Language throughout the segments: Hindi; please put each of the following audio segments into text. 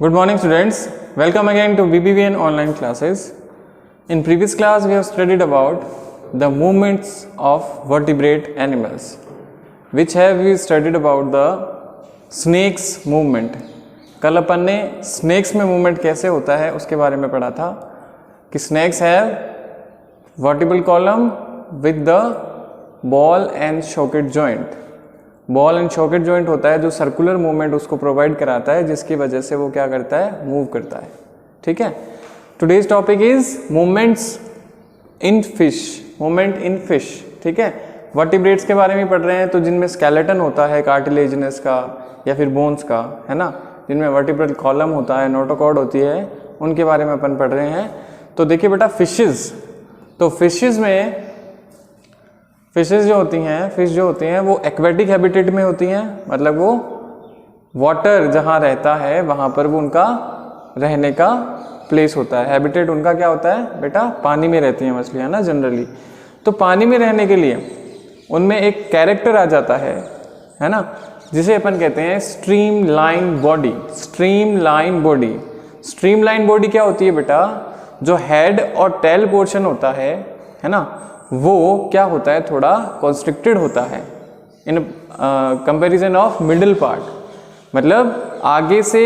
Good morning students, welcome again to BBVN online classes. In previous class we have studied about the movements of vertebrate animals, which have we studied about the snakes movement. कल अपन ने snakes में movement कैसे होता है उसके बारे में पढ़ा था कि snakes have vertebral column with the ball and socket joint. Ball and socket joint होता है जो सर्कुलर मूवमेंट उसको प्रोवाइड कराता है, जिसकी वजह से वो क्या करता है, मूव करता है. ठीक है. Today's topic is movements in fish, movement in fish. ठीक है. वर्टिब्रेट्स के बारे में पढ़ रहे हैं, तो जिनमें स्केलेटन होता है कार्टिलेजिनस का या फिर बोन्स का, है ना, जिनमें वर्टिब्रल कॉलम होता है, नोटोकॉर्ड होती है, उनके बारे में अपन पढ़ रहे हैं. तो देखिए बेटा फिशेस, तो फिशेस में फिशेस जो होती हैं, फिश जो होती हैं वो एक्वेटिक हैबिटेट में होती हैं, मतलब वो वाटर जहाँ रहता है वहाँ पर वो उनका रहने का प्लेस होता है. हैबिटेट उनका क्या होता है बेटा, पानी में रहती हैं मछलियाँ ना जनरली. तो पानी में रहने के लिए उनमें एक कैरेक्टर आ जाता है ना, जिसे अपन कहते हैं stream line body. Stream line body, stream line body क्या होती है बेटा, जो हेड और टेल पोर्शन होता है ना, वो क्या होता है, थोड़ा कॉन्स्ट्रिक्टेड होता है in comparison of middle part. मतलब आगे से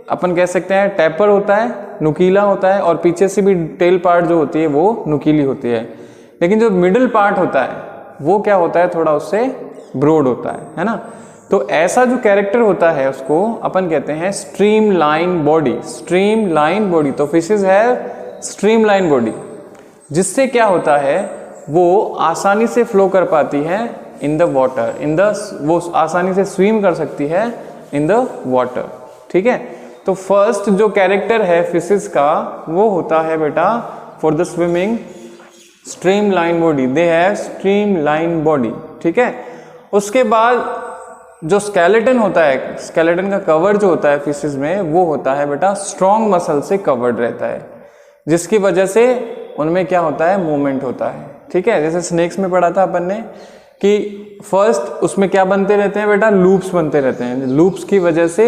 अपन कह सकते हैं टैपर होता है, नुकीला होता है, और पीछे से भी टेल पार्ट जो होती है वो नुकीली होती है. लेकिन जो मिडिल पार्ट होता है वो क्या होता है, थोड़ा उससे ब्रॉड होता है ना. तो ऐसा जो कैरेक्टर होता है उसको अपन कहते हैं stream line body. Stream line body, तो फिशेस है स्ट्रीम लाइन बॉडी, जिससे क्या होता है वो आसानी से फ्लो कर पाती है इन द वाटर, वो आसानी से स्विम कर सकती है इन द वाटर. ठीक है. तो फर्स्ट जो कैरेक्टर है फिशेस का वो होता है बेटा for the swimming stream line body, they have stream line body. ठीक है. उसके बाद जो स्केलेटन होता है, स्केलेटन का कवर जो होता है फिशेस में, वो होता है बेटा स्ट्रॉन्ग मसल से कवर्ड रहता है, जिसकी वजह से उनमें क्या होता है, मूवमेंट होता है. ठीक है. जैसे स्नेक्स में पढ़ा था अपन ने कि फर्स्ट उसमें क्या बनते रहते हैं बेटा, लूप्स बनते रहते हैं. लूप्स की वजह से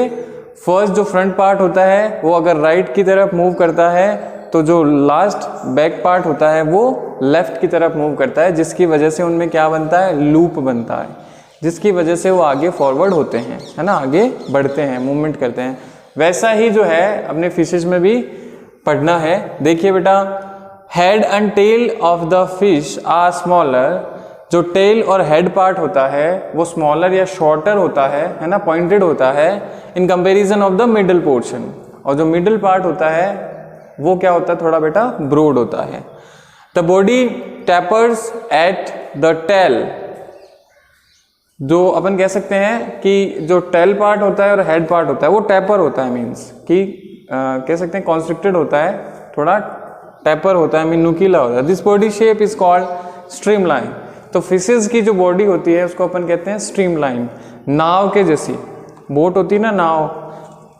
फर्स्ट जो फ्रंट पार्ट होता है वो अगर राइट की तरफ मूव करता है, तो जो लास्ट बैक पार्ट होता है वो लेफ्ट की तरफ मूव करता है, जिसकी वजह से उनमें क्या बनता है, लूप बनता है, जिसकी वजह से वो आगे फॉरवर्ड होते हैं, है ना, आगे बढ़ते हैं, मूवमेंट करते हैं. वैसा ही जो है अपने फिशेज में भी पढ़ना है. देखिए बेटा, head and tail of the fish are smaller. जो टेल और हेड पार्ट होता है वो स्मॉलर या शॉर्टर होता है ना, पॉइंटेड होता है in comparison of the middle portion. और जो मिडिल पार्ट होता है वो क्या होता है, थोड़ा बेटा ब्रॉड होता है. The body tapers at the tail. जो अपन कह सकते हैं कि जो टेल पार्ट होता है और हेड पार्ट होता है वो टैपर होता है, मीन्स कि कह सकते हैं कॉन्स्ट्रिक्टेड होता है, थोड़ा टैपर होता है, मीन नुकीला होता है. This body shape is called stream line. तो फिशेस की जो बॉडी होती है उसको अपन कहते हैं स्ट्रीम लाइन. नाव के जैसी, बोट होती है ना नाव,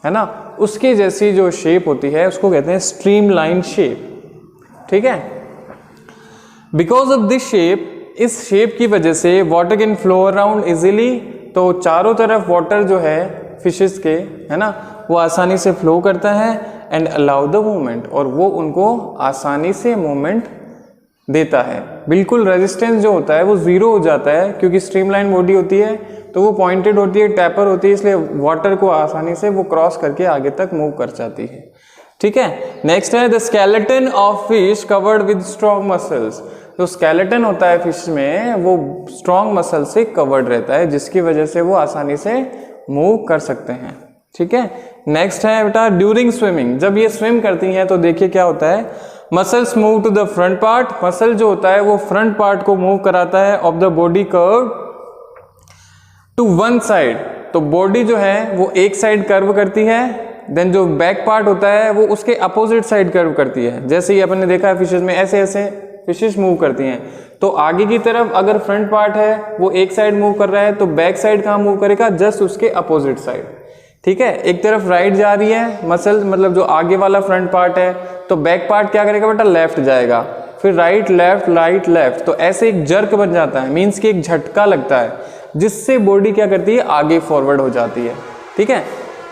है ना, उसके जैसी जो शेप होती है उसको कहते हैं स्ट्रीम लाइन शेप. ठीक है. बिकॉज ऑफ दिस शेप, इस शेप की वजह से water can flow around easily. तो चारों तरफ वाटर जो है फिशेस के, है ना, वो आसानी से फ्लो करता है एंड अलाउ द मूवमेंट, और वो उनको आसानी से मूवमेंट देता है. बिल्कुल रेजिस्टेंस जो होता है वो जीरो हो जाता है, क्योंकि स्ट्रीमलाइन बॉडी होती है तो वो पॉइंटेड होती है, टैपर होती है, इसलिए वाटर को आसानी से वो क्रॉस करके आगे तक मूव कर जाती है. ठीक है. नेक्स्ट है the skeleton of fish covered with strong muscles. जो स्केलेटन होता है फिश में वो स्ट्रॉन्ग मसल से कवर्ड रहता है, जिसकी वजह से वो आसानी से मूव कर सकते हैं. ठीक है. नेक्स्ट है बेटा ड्यूरिंग स्विमिंग. जब ये स्विम करती हैं तो देखिए क्या होता है, muscles move to the front part. Muscle जो होता है वो फ्रंट पार्ट को मूव कराता है of the body curve to one side. तो बॉडी जो है वो एक साइड कर्व करती है, देन जो बैक पार्ट होता है वो उसके अपोजिट साइड कर्व करती है. जैसे ही अपन ने देखा है फिशेज में ऐसे ऐसे फिशेज मूव करती हैं. तो आगे की तरफ अगर फ्रंट पार्ट है वो एक साइड मूव कर रहा है, तो बैक साइड कहाँ मूव करेगा, जस्ट उसके अपोजिट साइड. ठीक है. एक तरफ राइट जा रही है मसल, मतलब जो आगे वाला फ्रंट पार्ट है, तो बैक पार्ट क्या करेगा बेटा, लेफ्ट जाएगा, फिर राइट लेफ्ट राइट लेफ्ट. तो ऐसे एक जर्क बन जाता है, मीन्स कि एक झटका लगता है, जिससे बॉडी क्या करती है, आगे फॉरवर्ड हो जाती है. ठीक है.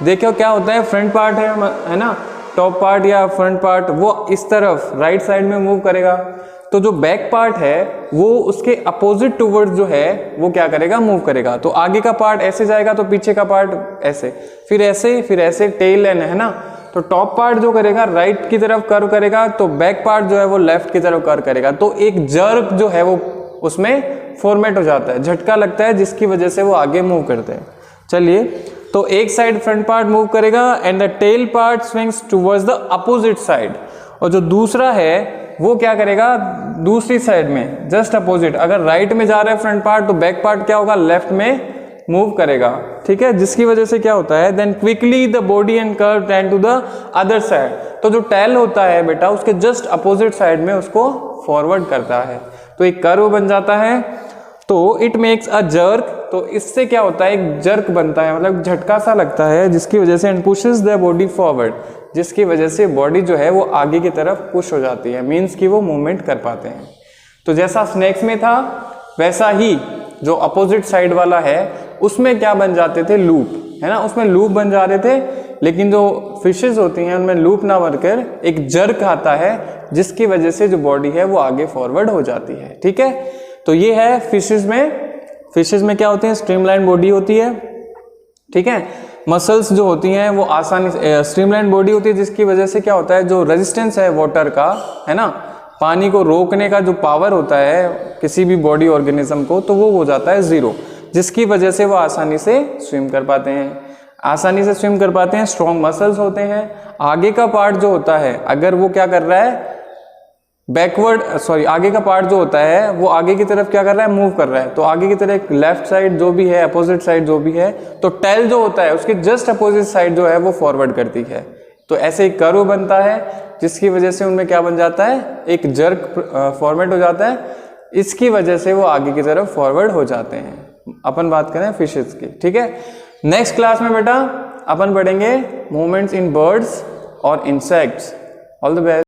देखो क्या होता है, फ्रंट पार्ट है ना, टॉप पार्ट या फ्रंट पार्ट वो इस तरफ राइट साइड में मूव करेगा, तो जो बैक पार्ट है वो उसके अपोजिट टूवर्ड्स जो है वो क्या करेगा, मूव करेगा। तो आगे का पार्ट ऐसे जाएगा तो पीछे का पार्ट ऐसे, फिर ऐसे टेल एंड है ना, तो टॉप पार्ट जो करेगा राइट की तरफ कर्व करेगा, तो बैक पार्ट जो है वो लेफ्ट की तरफ कर्व करेगा। तो एक जर्क जो है वो उसमें फॉर्मेट हो जाता है, झटका लगता है, जिसकी वजह से वो आगे मूव करते हैं। चलिए, तो एक साइड फ्रंट पार्ट मूव करेगा and the tail part swings towards the opposite side, और जो दूसरा है वो क्या करेगा, दूसरी साइड में जस्ट अपोजिट, अगर राइट में जा रहा है फ्रंट पार्ट तो बैक पार्ट क्या होगा, लेफ्ट में मूव करेगा, ठीक है, जिसकी वजह से क्या होता है, then quickly the body and curve tend to the other side. तो जो टेल होता है बेटा उसके जस्ट अपोजिट साइड में उसको फॉरवर्ड करता है, तो एक कर्व बन जाता है। तो इट मेक्स अ जर्क, तो इससे क्या होता है, एक जर्क बनता है, मतलब झटका सा लगता है, जिसकी वजह से and pushes the body forward, जिसकी वजह से बॉडी जो है वो आगे की तरफ पुश हो जाती है, मीन्स कि वो मूवमेंट कर पाते हैं। तो जैसा स्नेक्स में था वैसा ही जो अपोजिट साइड वाला है उसमें क्या बन जाते थे, लूप, है ना, उसमें लूप बन जा रहे थे, लेकिन जो फिशेस होती हैं उनमें लूप ना बनकर एक जर्क आता है, जिसकी वजह से जो बॉडी है वो आगे फॉरवर्ड हो जाती है, ठीक है। तो ये है फिशेस में क्या होते हैं, स्ट्रीमलाइन बॉडी होती है, ठीक है। मसल्स जो होती हैं वो आसानी से स्ट्रीमलाइन बॉडी होती है, जिसकी वजह से क्या होता है, जो रेजिस्टेंस है वाटर का, है ना, पानी को रोकने का जो पावर होता है किसी भी बॉडी ऑर्गेनिज्म को, तो वो हो जाता है 0, जिसकी वजह से वो आसानी से स्विम कर पाते हैं, स्ट्रॉन्ग मसल्स होते हैं। आगे का पार्ट जो होता है अगर वो क्या कर रहा है, आगे का पार्ट जो होता है वो आगे की तरफ क्या कर रहा है, मूव कर रहा है, तो आगे की तरफ लेफ्ट साइड जो भी है, अपोजिट साइड जो भी है, तो टेल जो होता है उसके जस्ट अपोजिट साइड जो है वो फॉरवर्ड करती है। तो ऐसे एक कर्व बनता है, जिसकी वजह से उनमें क्या बन जाता है, एक जर्क फॉर्मेट हो जाता है, इसकी वजह से वो आगे की तरफ फॉरवर्ड हो जाते हैं। अपन बात करें फिशेस की, ठीक है। नेक्स्ट क्लास में बेटा अपन पढ़ेंगे मूवमेंट्स इन बर्ड्स और इंसेक्ट्स। All the best.